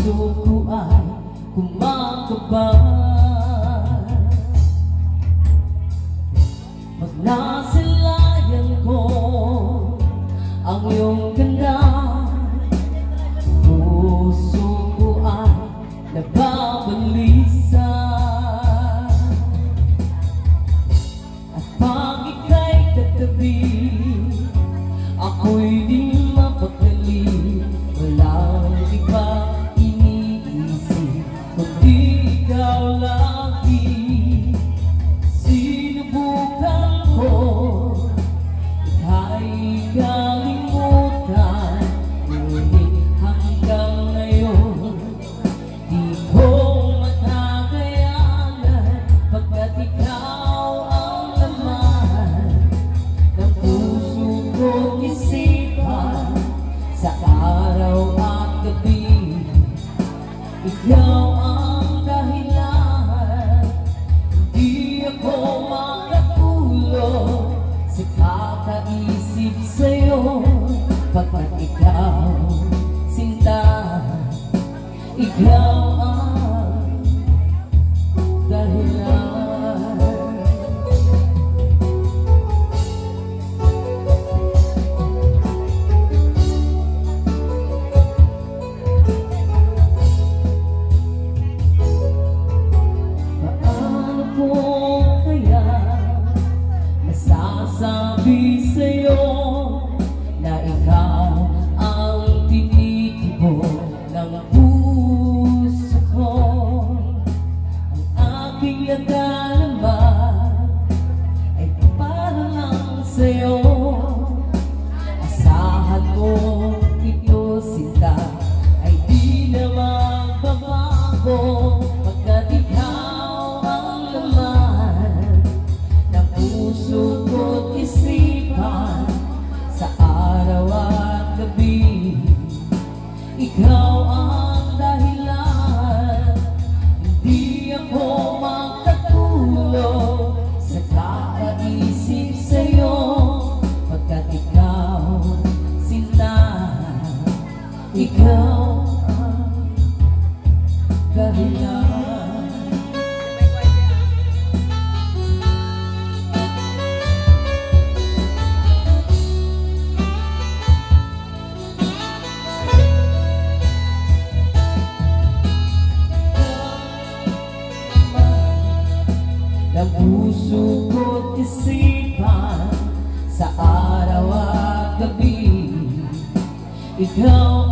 puso ko ay kumakabay. Pag nasilayan ko ang iyong ganda, puso ko ay nababalisa. At pag ika'y katabi, ako'y di mapakali. Walang iba iniisip kundi ikaw lagi. Sinubukan ko ika'y kalimutan, ngunit hanggang ngayon di ko matakayanan, pagkat ikaw ang laman ng puso ko't isipan. Sa araw at gabi, ikaw ang dahilan. Hindi ako makatulog sa kakaisip sa'yo, pagkat ikaw, sinta, ikaw ang dahilan. Sabi sa'yo na ikaw ang tinitibok ng puso ko. Ang aking nadarama ay para lang sa'yo. Asahan mo ito, sinta, ay di na magbabago, pagkat ikaw ang laman ng puso ko't isipan. Sa araw at gabi, ikaw ang dahilan. Hindi ako makatulog sa kakaisip sa'yo, pagkat ikaw, sinta, ikaw ang dahilan. Ng puso ko't isipan, sa araw at gabi, ikaw